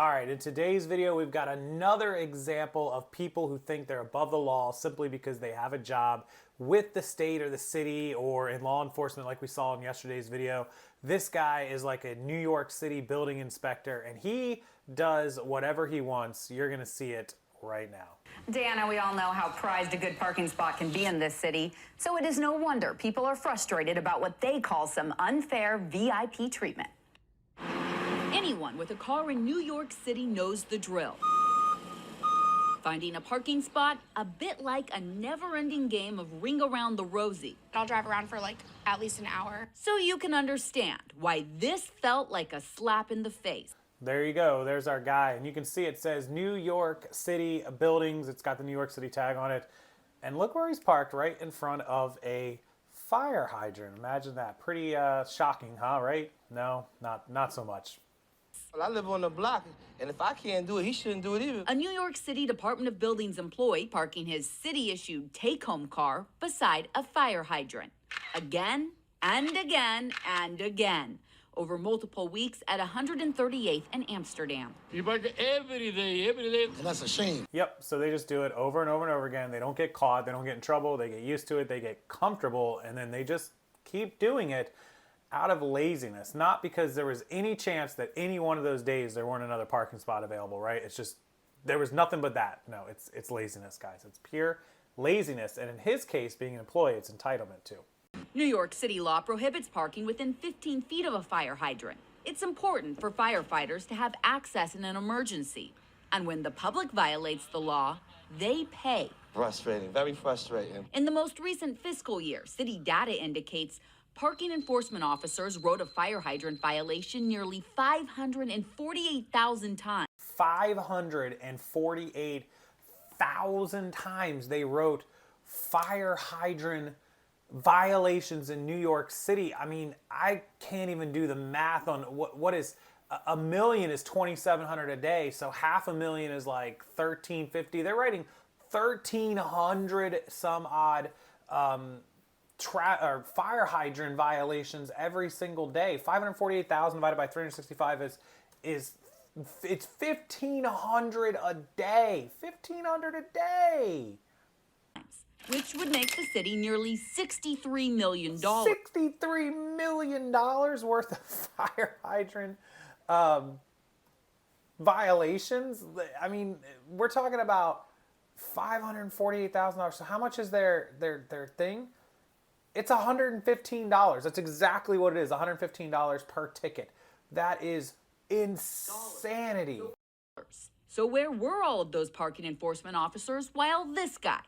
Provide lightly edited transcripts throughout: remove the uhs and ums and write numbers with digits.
All right, in today's video, we've got another example of people who think they're above the law simply because they have a job with the state or the city or in law enforcement like we saw in yesterday's video. This guy is like a New York City building inspector and he does whatever he wants. You're gonna see it right now. Deanna, we all know how prized a good parking spot can be in this city, so it is no wonder people are frustrated about what they call some unfair VIP treatment. Anyone with a car in New York City knows the drill. Finding a parking spot, a bit like a never-ending game of Ring Around the Rosie. I'll drive around for like at least an hour. So you can understand why this felt like a slap in the face. There you go, there's our guy. And you can see it says New York City Buildings. It's got the New York City tag on it. And look where he's parked, right in front of a fire hydrant. Imagine that. Pretty shocking, huh, right? No, not so much. Well, I live on the block, and if I can't do it, he shouldn't do it either. A New York City Department of Buildings employee parking his city-issued take-home car beside a fire hydrant. Again, and again, and again. Over multiple weeks at 138th and Amsterdam. You park every day. And that's a shame. Yep, so they just do it over and over and over again. They don't get caught, they don't get in trouble, they get used to it, they get comfortable, and then they just keep doing it out of laziness, not because there was any chance that any one of those days there weren't another parking spot available, right? It's just, there was nothing but that. No, it's laziness, guys. It's pure laziness, and in his case, being an employee, it's entitlement too. New York City law prohibits parking within 15 feet of a fire hydrant. It's important for firefighters to have access in an emergency. And when the public violates the law, they pay. Frustrating, very frustrating. In the most recent fiscal year, city data indicates parking enforcement officers wrote a fire hydrant violation nearly 548,000 times. 548,000 times they wrote fire hydrant violations in New York City. I mean, I can't even do the math on what is a million is 2,700 a day, so 500,000 is like 1,350. They're writing 1,300 some odd fire hydrant violations every single day. 548,000 divided by 365 it's 1,500 a day. 1,500 a day. Which would make the city nearly $63 million. $63 million worth of fire hydrant violations. I mean, we're talking about $548,000. So how much is their thing? It's $115. That's exactly what it is, $115 per ticket. That is insanity. So where were all of those parking enforcement officers while this guy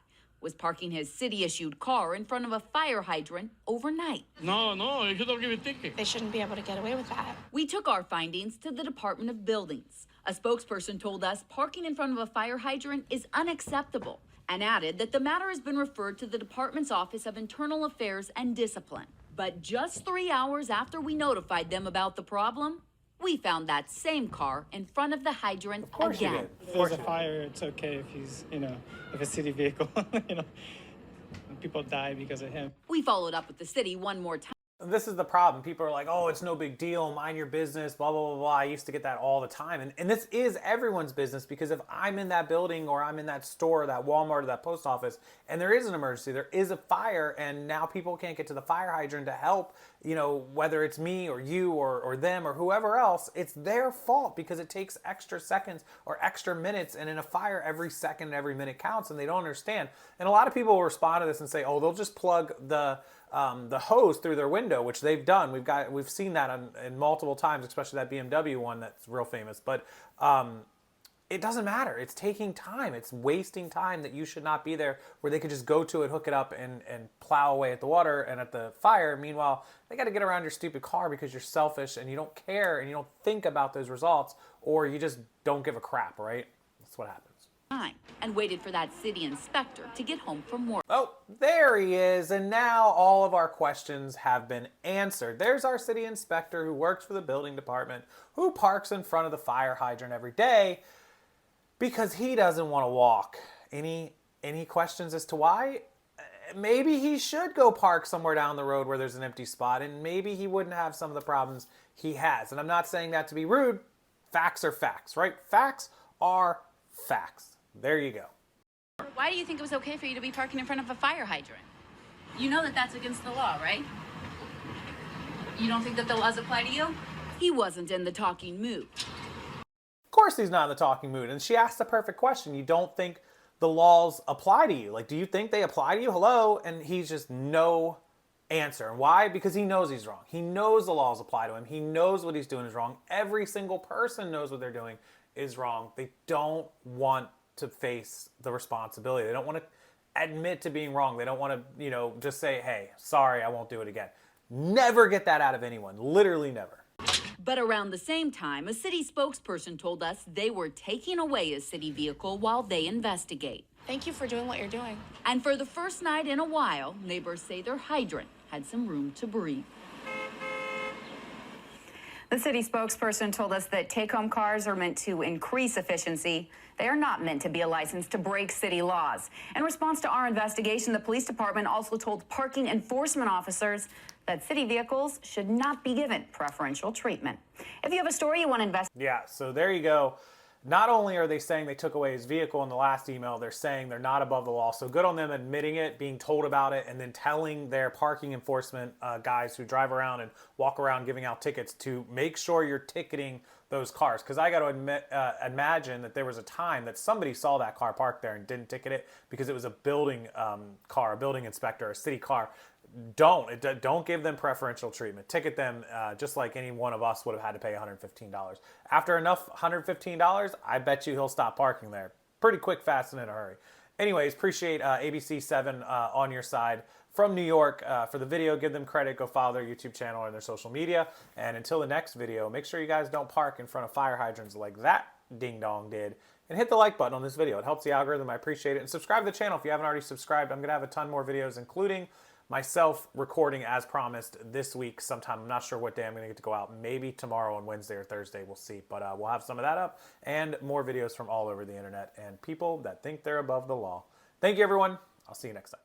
was parking his city-issued car in front of a fire hydrant overnight? No, you don't give a ticket. They shouldn't be able to get away with that. We took our findings to the Department of Buildings. A spokesperson told us parking in front of a fire hydrant is unacceptable and added that the matter has been referred to the department's Office of Internal Affairs and Discipline. But just 3 hours after we notified them about the problem, we found that same car in front of the hydrant again. If there's a fire, it's okay if he's, if a city vehicle, people die because of him. We followed up with the city one more time. This is the problem. People are like, oh, it's no big deal, mind your business, blah, blah, blah, blah. I used to get that all the time. And this is everyone's business, because if I'm in that building or I'm in that store, that Walmart or that post office, and there is an emergency, there is a fire, and now people can't get to the fire hydrant to help, whether it's me or you or them or whoever else, it's their fault because it takes extra seconds or extra minutes. And in a fire, every second, every minute counts, and they don't understand. And a lot of people will respond to this and say, oh, they'll just plug the hose through their window, which they've done. We've seen that in multiple times, especially that BMW one that's real famous. But it doesn't matter. It's taking time. It's wasting time that you should not be there, where they could just go to it, hook it up, and plow away at the water and at the fire. Meanwhile, they got to get around your stupid car because you're selfish and you don't care and you don't think about those results, or you just don't give a crap, right? That's what happens. And waited for that city inspector to get home from work. Oh, there he is. And now all of our questions have been answered. There's our city inspector who works for the building department, who parks in front of the fire hydrant every day because he doesn't want to walk. Any questions as to why? Maybe he should go park somewhere down the road where there's an empty spot, and maybe he wouldn't have some of the problems he has. And I'm not saying that to be rude. Facts are facts, right? Facts are facts. There you go. Why do you think it was okay for you to be parking in front of a fire hydrant? You know that that's against the law, right? You don't think that the laws apply to you? He wasn't in the talking mood. Of course he's not in the talking mood. And she asked the perfect question. You don't think the laws apply to you? Like, do you think they apply to you? Hello? And he's just no answer. And why? Because he knows he's wrong. He knows the laws apply to him. He knows what he's doing is wrong. Every single person knows what they're doing is wrong. They don't want to face the responsibility. They don't want to admit to being wrong. They don't want to, just say, hey, sorry, I won't do it again. Never get that out of anyone. Literally never. But around the same time, a city spokesperson told us they were taking away a city vehicle while they investigate. Thank you for doing what you're doing. And for the first night in a while, neighbors say their hydrant had some room to breathe. The city spokesperson told us that take-home cars are meant to increase efficiency. They are not meant to be a license to break city laws. In response to our investigation, the police department also told parking enforcement officers that city vehicles should not be given preferential treatment. If you have a story you want to investigate. Yeah, so there you go. Not only are they saying they took away his vehicle in the last email, they're saying they're not above the law. So good on them admitting it, being told about it, and then telling their parking enforcement guys who drive around and walk around giving out tickets to make sure you're ticketing those cars. Because I got to imagine that there was a time that somebody saw that car parked there and didn't ticket it because it was a building car, a building inspector, a city car. Don't give them preferential treatment. Ticket them just like any one of us would have had to pay $115. After enough $115, I bet you he'll stop parking there pretty quick, fast, and in a hurry. Anyways, appreciate ABC7 on your side from New York for the video. Give them credit. Go follow their YouTube channel and their social media. And until the next video, make sure you guys don't park in front of fire hydrants like that ding dong did. And hit the like button on this video. It helps the algorithm. I appreciate it. And subscribe to the channel if you haven't already subscribed. I'm going to have a ton more videos, including myself recording as promised this week sometime. I'm not sure what day I'm going to get to go out. Maybe tomorrow on Wednesday or Thursday. We'll see. But we'll have some of that up and more videos from all over the internet and people that think they're above the law. Thank you, everyone. I'll see you next time.